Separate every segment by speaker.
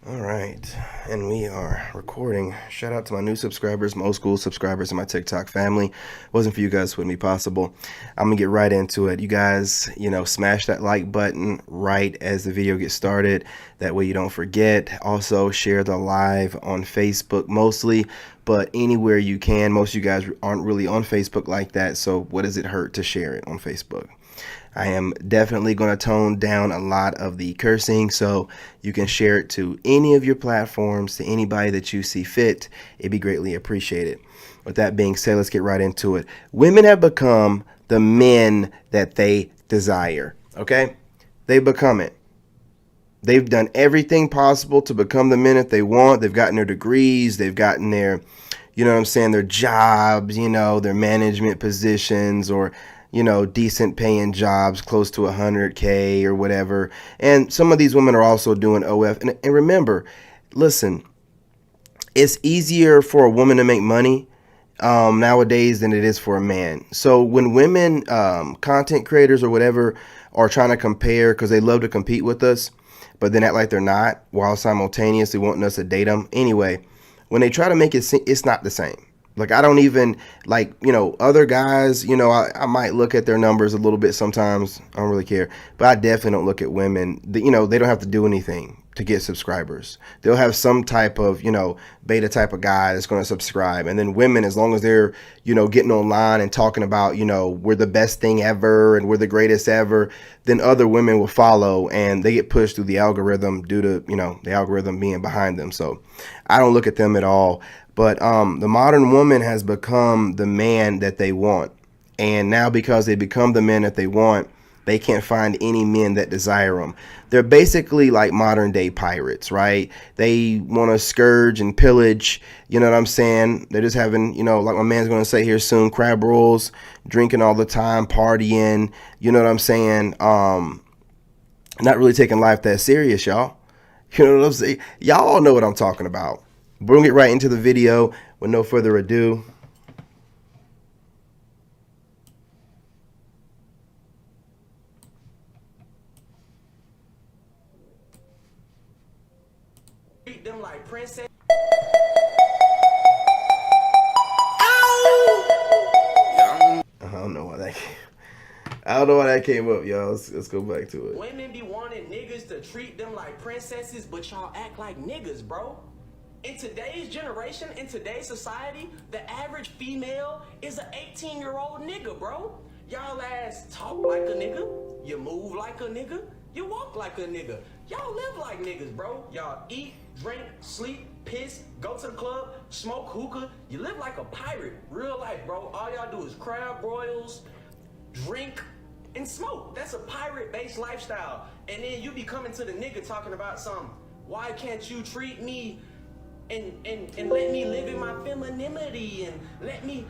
Speaker 1: All right, and we are recording. Shout out to my new subscribers, my old school subscribers, and my TikTok family. Wasn't for you guys, wouldn't be possible. I'm gonna get right into it. You guys, smash that like button right as the video gets started. That way you don't forget. Also, share the live on Facebook mostly, but anywhere you can. Most of you guys aren't really on Facebook like that, so what does it hurt to share it on Facebook? I am definitely going to tone down a lot of the cursing, so you can share it to any of your platforms, to anybody that you see fit. It'd be greatly appreciated. With that being said, let's get right into it. Women have become the men that they desire, okay? They've become it. They've done everything possible to become the men that they want. They've gotten their degrees. They've gotten their, their jobs, their management positions, or decent paying jobs close to 100K or whatever. And some of these women are also doing OF. And remember, listen, it's easier for a woman to make money nowadays than it is for a man. So when women, content creators or whatever, are trying to compare because they love to compete with us, but then act like they're not, while simultaneously wanting us to date them. Anyway, when they try to make it seem, it's not the same. Like, I don't even, other guys, I might look at their numbers a little bit sometimes. I don't really care. But I definitely don't look at women. They don't have to do anything to get subscribers. They'll have some type of, beta type of guy that's going to subscribe. And then women, as long as they're, getting online and talking about, we're the best thing ever and we're the greatest ever, then other women will follow and they get pushed through the algorithm due to, the algorithm being behind them. So I don't look at them at all. But the modern woman has become the man that they want. And now because they become the men that they want, they can't find any men that desire them. They're basically like modern day pirates, right? They want to scourge and pillage, you know what I'm saying? They're just having, like my man's going to say here soon, crab rolls, drinking all the time, partying, you know what I'm saying? Not really taking life that serious, y'all. You know what I'm saying? Y'all all know what I'm talking about. We're gonna get right into the video with no further ado.
Speaker 2: Treat them like princess.
Speaker 1: I don't know why that came up, y'all. Let's go back to it.
Speaker 2: Women be wanting niggas to treat them like princesses, but y'all act like niggas, bro. In today's generation, in today's society, the average female is an 18-year-old nigga, bro. Y'all ass talk like a nigga, you move like a nigga, you walk like a nigga. Y'all live like niggas, bro. Y'all eat, drink, sleep, piss, go to the club, smoke hookah. You live like a pirate, real life, bro. All y'all do is crab broils, drink, and smoke. That's a pirate-based lifestyle. And then you be coming to the nigga talking about something. Why can't you treat me and let me live in my femininity and let me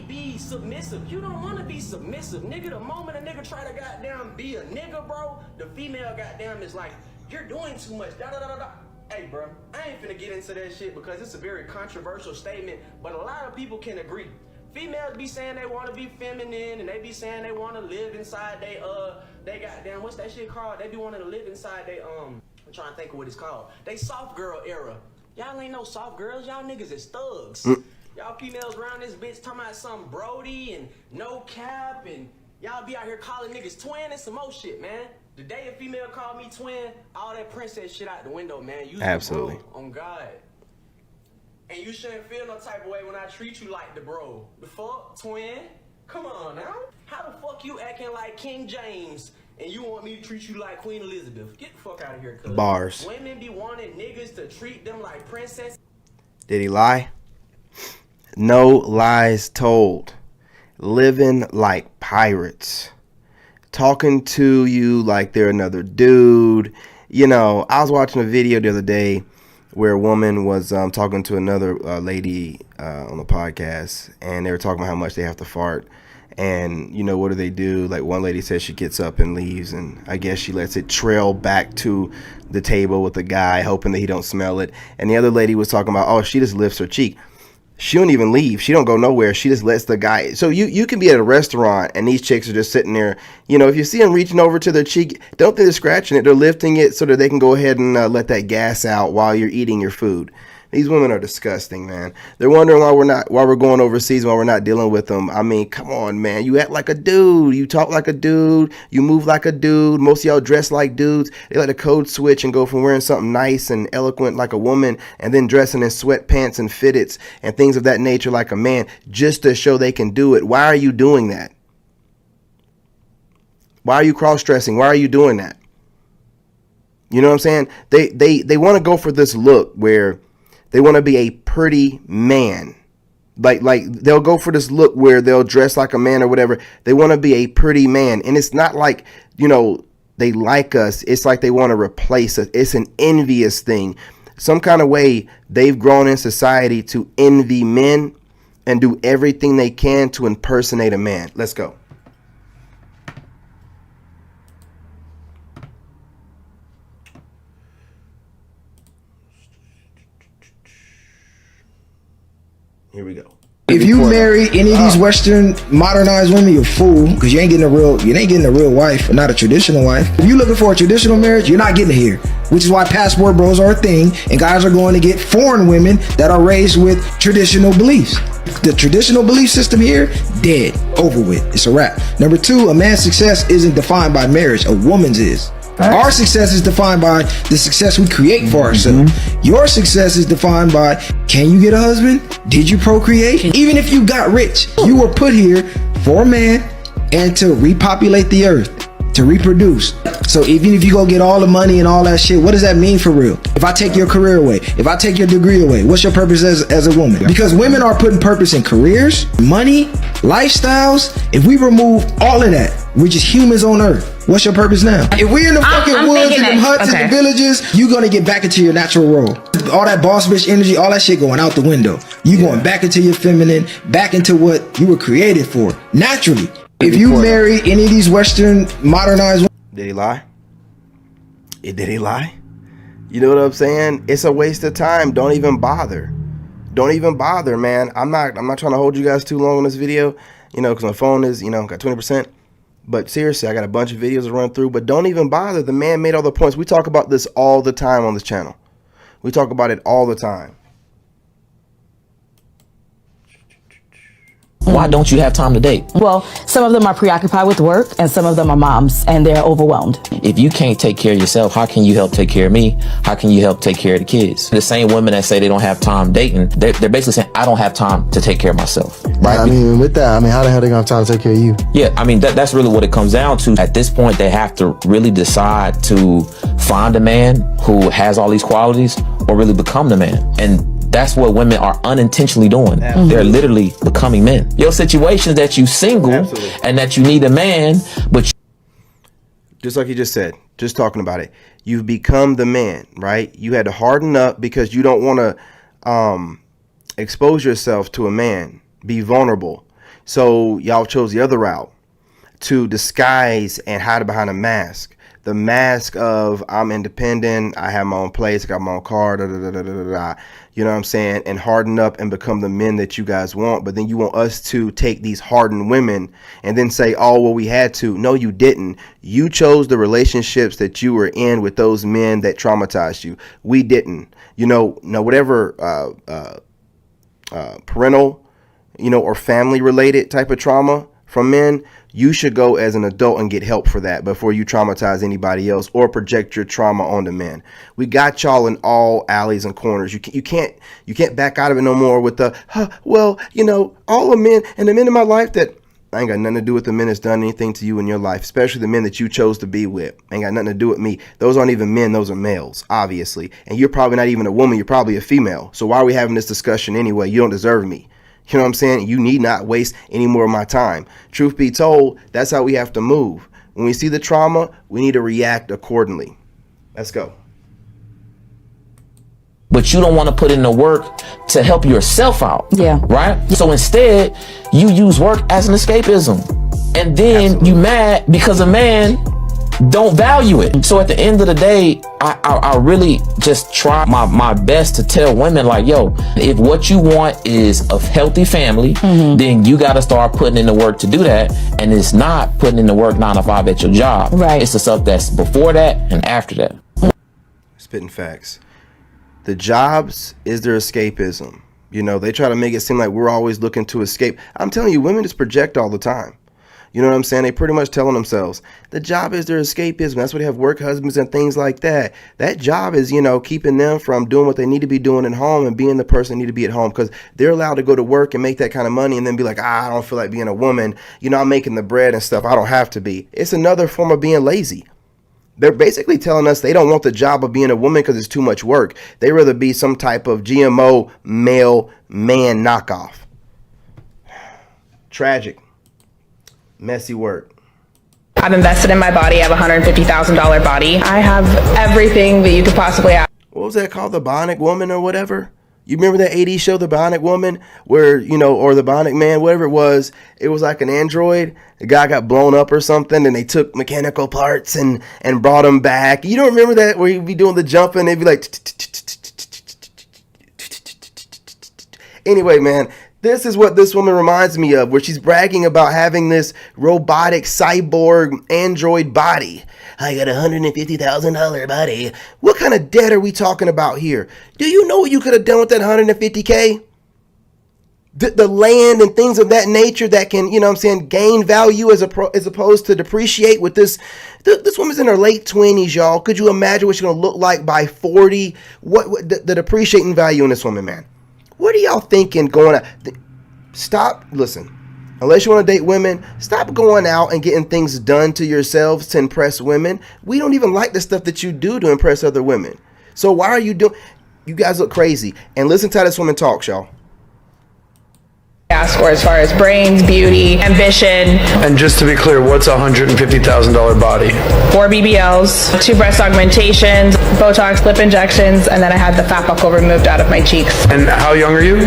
Speaker 2: be submissive? You don't want to be submissive, nigga. The moment a nigga try to goddamn be a nigga, bro, the female goddamn is like, you're doing too much, da da da da. Hey, bro, I ain't finna get into that shit because it's a very controversial statement, but a lot of people can agree. Females be saying they want to be feminine and they be saying they want to live inside they goddamn, what's that shit called? They be wanting to live inside I'm trying to think of what it's called. They soft girl era. Y'all ain't no soft girls. Y'all niggas is thugs. Y'all females around this bitch talking about some Brody and no cap, and y'all be out here calling niggas twin and some more shit, man. The day a female called me twin, all that princess shit out the window, man. You
Speaker 1: Absolutely.
Speaker 2: the bro, on God. And you shouldn't feel no type of way when I treat you like the bro. The fuck, twin? Come on now. How the fuck you acting like King James and you want me to treat you like Queen Elizabeth? Get the fuck out of here, cuz.
Speaker 1: Bars.
Speaker 2: Women be wanting niggas to treat them like princess.
Speaker 1: Did he lie? No lies told. Living like pirates. Talking to you like they're another dude. I was watching a video the other day where a woman was talking to another lady on the podcast, and they were talking about how much they have to fart. And, what do? Like, one lady says she gets up and leaves, and I guess she lets it trail back to the table with the guy, hoping that he don't smell it. And the other lady was talking about, oh, she just lifts her cheek. She don't even leave. She don't go nowhere. She just lets the guy. So you can be at a restaurant and these chicks are just sitting there. You know, if you see them reaching over to their cheek, don't think they're scratching it. They're lifting it so that they can go ahead and let that gas out while you're eating your food. These women are disgusting, man. They're wondering why we're going overseas, why we're not dealing with them. I mean, come on, man. You act like a dude. You talk like a dude. You move like a dude. Most of y'all dress like dudes. They like to code switch and go from wearing something nice and eloquent like a woman and then dressing in sweatpants and fitteds and things of that nature like a man just to show they can do it. Why are you doing that? Why are you cross-dressing? Why are you doing that? You know what I'm saying? They want to go for this look where they want to be a pretty man. Like they'll go for this look where they'll dress like a man or whatever. They want to be a pretty man. And it's not like, you know, they like us. It's like they want to replace us. It's an envious thing. Some kind of way they've grown in society to envy men and do everything they can to impersonate a man. Let's go. Here we go.
Speaker 3: If you marry any of these Western modernized women, you're a fool, because you ain't getting a real wife, or not a traditional wife. If you're looking for a traditional marriage, you're not getting it here, which is why passport bros are a thing, and guys are going to get foreign women that are raised with traditional beliefs. The traditional belief system here, dead, over with. It's a wrap. Number two, a man's success isn't defined by marriage. A woman's is. Our success is defined by the success we create for ourselves. Your success is defined by, can you get a husband? Did you procreate? Even if you got rich, you were put here for a man and to repopulate the earth, to reproduce. So even if you go get all the money and all that shit, what does that mean for real? If I take your career away, if I take your degree away, what's your purpose as a woman? Because women are putting purpose in careers, money, lifestyles. If we remove all of that, we're just humans on earth. What's your purpose now? If we're in the fucking woods and them huts and the villages, you're gonna get back into your natural role. All that boss bitch energy, all that shit going out the window. You going back into your feminine, back into what you were created for, naturally. If you marry any of these Western modernized...
Speaker 1: Did he lie? Did he lie? You know what I'm saying? It's a waste of time. Don't even bother. Don't even bother, man. I'm not trying to hold you guys too long on this video, you know, because my phone is, you know, got 20%. But seriously, I got a bunch of videos to run through, but don't even bother. The man made all the points. We talk about this all the time on this channel. We talk about it all the time.
Speaker 4: Why don't you have time to date?
Speaker 5: Well, some of them are preoccupied with work and some of them are moms and they're overwhelmed.
Speaker 4: If you can't take care of yourself, how can you help take care of me? How can you help take care of the kids? The same women that say they don't have time dating, they're basically saying, I don't have time to take care of myself. Right?
Speaker 6: I mean, with that, I mean, how the hell they gonna have time to take care of you?
Speaker 4: Yeah, I mean, that's really what it comes down to. At this point, they have to really decide to find a man who has all these qualities or really become the man. And that's what women are unintentionally doing. Absolutely. They're literally becoming men. Your situation is that you single Absolutely. And that you need a man, but
Speaker 1: just like you just said, just talking about it, you've become the man, right? You had to harden up because you don't want to expose yourself to a man, be vulnerable. So y'all chose the other route to disguise and hide behind a mask. The mask of I'm independent, I have my own place, I got my own car, da, da, da, da, da, da, you know what I'm saying, and harden up and become the men that you guys want. But then you want us to take these hardened women and then say, oh, well, we had to. No, you didn't. You chose the relationships that you were in with those men that traumatized you. We didn't. You know, now whatever parental, you know, or family related type of trauma from men, you should go as an adult and get help for that before you traumatize anybody else or project your trauma on the men. We got y'all in all alleys and corners. You can't back out of it no more with the, well, you know, all the men and the men in my life that I ain't got nothing to do with the men that's done anything to you in your life, especially the men that you chose to be with. Ain't got nothing to do with me. Those aren't even men. Those are males, obviously. And you're probably not even a woman. You're probably a female. So why are we having this discussion anyway? You don't deserve me. You know what I'm saying? You need not waste any more of my time. Truth be told, that's how we have to move. When we see the trauma, we need to react accordingly. Let's go.
Speaker 4: But you don't want to put in the work to help yourself out.
Speaker 5: Yeah.
Speaker 4: Right? So instead, you use work as an escapism. And then Absolutely. You mad because a man don't value it. So at the end of the day, I really just try my best to tell women like, yo, if what you want is a healthy family, then you got to start putting in the work to do that. And it's not putting in the work 9 to 5 at your job.
Speaker 5: Right.
Speaker 4: It's the stuff that's before that and after that.
Speaker 1: Spitting facts. The jobs is their escapism. You know, they try to make it seem like we're always looking to escape. I'm telling you, women just project all the time. You know what I'm saying? They pretty much telling themselves the job is their escapism. That's why they have work husbands and things like that. That job is, you know, keeping them from doing what they need to be doing at home and being the person they need to be at home, because they're allowed to go to work and make that kind of money and then be like, I don't feel like being a woman. You know, I'm making the bread and stuff. I don't have to be. It's another form of being lazy. They're basically telling us they don't want the job of being a woman because it's too much work. They rather be some type of GMO male man knockoff. Tragic. Messy work.
Speaker 7: I've invested in my body. I have a $150,000 body. I have everything that you could possibly ask.
Speaker 1: What was that called? The Bionic Woman or whatever? You remember that 80s show, The Bionic Woman, where, you know, or The Bionic Man, whatever it was like an android. The guy got blown up or something, and they took mechanical parts and brought him back. You don't remember that, where he'd be doing the jumping, they'd be like... Anyway, man, this is what this woman reminds me of, where she's bragging about having this robotic cyborg android body. I got a $150,000 body. What kind of debt are we talking about here? Do you know what you could have done with that $150K? The land and things of that nature that can, you know what I'm saying, gain value as opposed to depreciate with this. This woman's in her late 20s, y'all. Could you imagine what she's going to look like by 40? What the depreciating value in this woman, man? What are y'all thinking going out? Stop, listen, unless you want to date women, stop going out and getting things done to yourselves to impress women. We don't even like the stuff that you do to impress other women. So why are you doing, you guys look crazy. And listen to how this woman talks, y'all.
Speaker 7: Ask for as far as brains, beauty, ambition.
Speaker 8: And just to be clear, what's a $150,000 body?
Speaker 7: 4 BBLs, 2 breast augmentations, Botox, lip injections, and then I had the fat buckle removed out of my cheeks.
Speaker 8: And how young are you?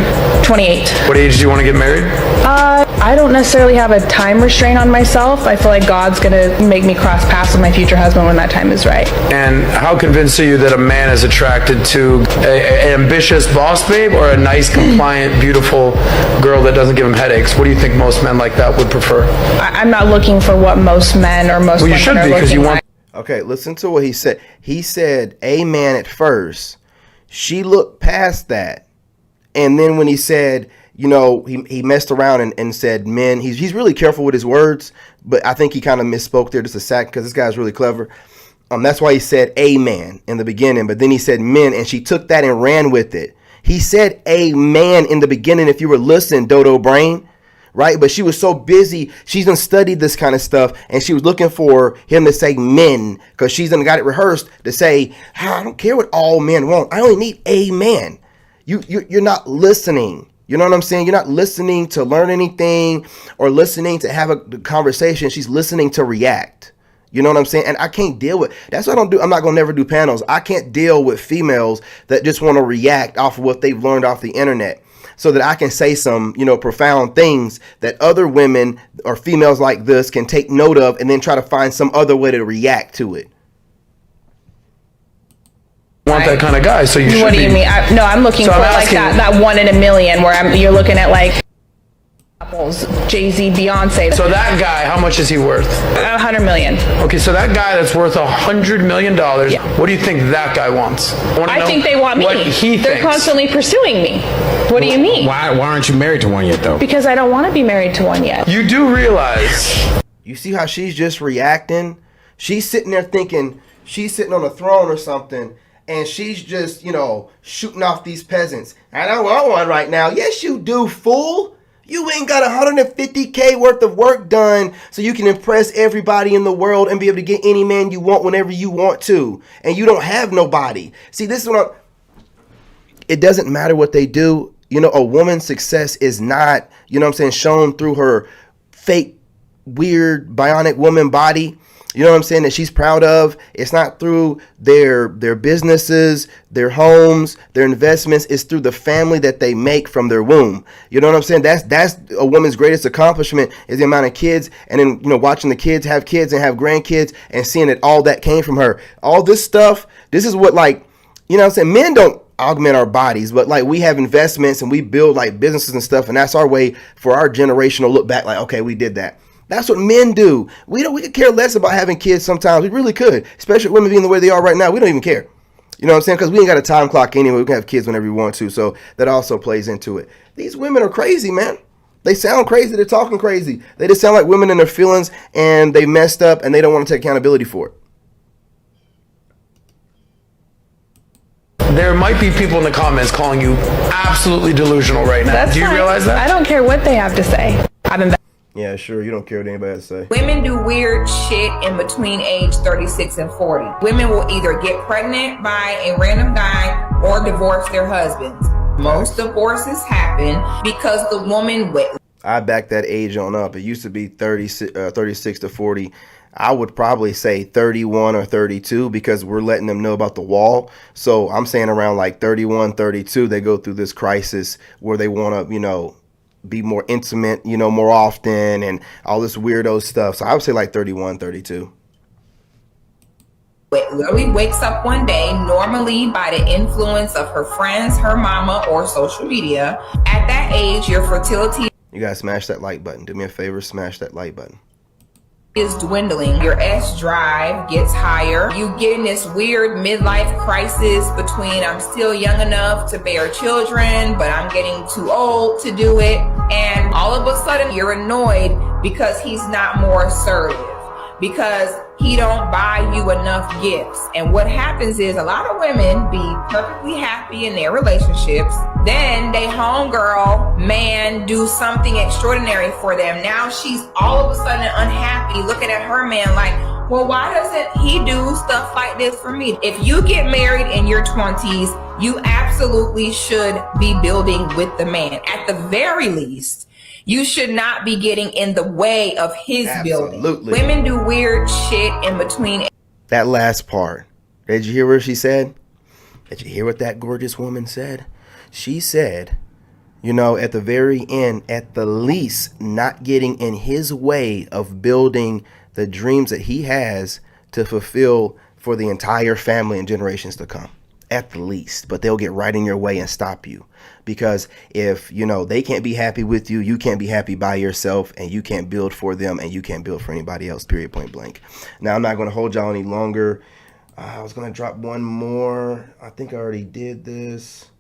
Speaker 7: 28.
Speaker 8: What age do you want to get married?
Speaker 7: I don't necessarily have a time restraint on myself. I feel like God's gonna make me cross paths with my future husband when that time is right.
Speaker 8: And how convinced are you that a man is attracted to an ambitious boss babe or a nice, compliant, beautiful girl that doesn't give him headaches? What do you think most men like that would prefer?
Speaker 7: I'm not looking for what most men or most women are looking for.
Speaker 1: Okay, listen to what he said. He said amen at first. She looked past that. And then when he said, you know, he messed around and said men. He's really careful with his words, but I think he kind of misspoke there just a second because this guy's really clever. That's why he said amen in the beginning, but then he said men, and she took that and ran with it. He said amen in the beginning, if you were listening, Dodo Brain, right? But she was so busy, she's done studied this kind of stuff, and she was looking for him to say men, because she's done got it rehearsed to say, I don't care what all men want. I only need a man. You're not listening. You know what I'm saying? You're not listening to learn anything or listening to have a conversation. She's listening to react. You know what I'm saying? And I can't deal with, that's what I don't do. I'm not going to never do panels. I can't deal with females that just want to react off of what they've learned off the internet, so that I can say some, you know, profound things that other women or females like this can take note of and then try to find some other way to react to it.
Speaker 8: Want that kind of guy, so you should.
Speaker 7: What do you mean? I'm looking for like that 1 in a million where you're looking at like apples, Jay-Z, Beyonce.
Speaker 8: So that guy, how much is he worth?
Speaker 7: 100 million.
Speaker 8: Okay, so that guy that's worth $100 million. Yeah. What do you think that guy wants?
Speaker 7: I think they want me.
Speaker 8: What he
Speaker 7: They're
Speaker 8: thinks.
Speaker 7: Constantly pursuing me. What do you mean?
Speaker 9: Why aren't you married to one yet, though?
Speaker 7: Because I don't want to be married to one yet.
Speaker 8: You do realize.
Speaker 1: You see how she's just reacting? She's sitting there thinking she's sitting on a throne or something. And she's just, you know, shooting off these peasants. I don't want one right now. Yes, you do, fool. You ain't got $150K worth of work done so you can impress everybody in the world and be able to get any man you want whenever you want to. And you don't have nobody. See, this is what it doesn't matter what they do. You know, a woman's success is not, you know what I'm saying, shown through her fake, weird, bionic woman body. you know what I'm saying, that she's proud of. It's not through their businesses, their homes, their investments. It's through the family that they make from their womb. You know what I'm saying? That's a woman's greatest accomplishment, is the amount of kids, and then, you know, watching the kids have kids and have grandkids and seeing that all that came from her. All this stuff, this is what, like, you know what I'm saying? Men don't augment our bodies, but like, we have investments and we build like businesses and stuff, and that's our way for our generation to look back like, okay, we did that. That's what men do. We could care less about having kids sometimes. We really could, especially women being the way they are right now. We don't even care. You know what I'm saying? Because we ain't got a time clock anyway. We can have kids whenever we want to. So that also plays into it. These women are crazy, man. They sound crazy. They're talking crazy. They just sound like women in their feelings, and they messed up and they don't want to take accountability for it.
Speaker 8: There might be people in the comments calling you absolutely delusional right now. Do you realize that?
Speaker 7: I don't care what they have to say. I've been
Speaker 1: Yeah, sure. You don't care what anybody has to say.
Speaker 10: Women do weird shit in between age 36 and 40. Women will either get pregnant by a random guy or divorce their husbands. Most divorces happen because the woman
Speaker 1: I back that age on up. It used to be 36 to 40. I would probably say 31 or 32, because we're letting them know about the wall. So I'm saying around like 31, 32, they go through this crisis where they want to, you know, be more intimate, you know, more often, and all this weirdo stuff. So I would say like 31, 32.
Speaker 10: literally wakes up one day, normally by the influence of her friends, her mama, or social media. At that age, your fertility,
Speaker 1: You guys smash that like button. Do me a favor, smash that like button.
Speaker 10: is dwindling. Your S drive gets higher. You get in this weird midlife crisis between I'm still young enough to bear children, but I'm getting too old to do it. And all of a sudden you're annoyed because he's not more assertive, because he don't buy you enough gifts. And what happens is a lot of women be perfectly happy in their relationships. Then they homegirl man do something extraordinary for them. Now she's all of a sudden unhappy looking at her man like, well, why doesn't he do stuff like this for me? If you get married in your 20s, you absolutely should be building with the man. At the very least, you should not be getting in the way of his building. Women do weird shit in between.
Speaker 1: That last part. Did you hear what she said? Did you hear what that gorgeous woman said? She said, you know, at the very end, at the least, not getting in his way of building the dreams that he has to fulfill for the entire family and generations to come. At the least. But they'll get right in your way and stop you. Because if, you know, they can't be happy with you, you can't be happy by yourself, and you can't build for them, and you can't build for anybody else, period, point blank. Now, I'm not going to hold y'all any longer. I was going to drop one more. I think I already did this.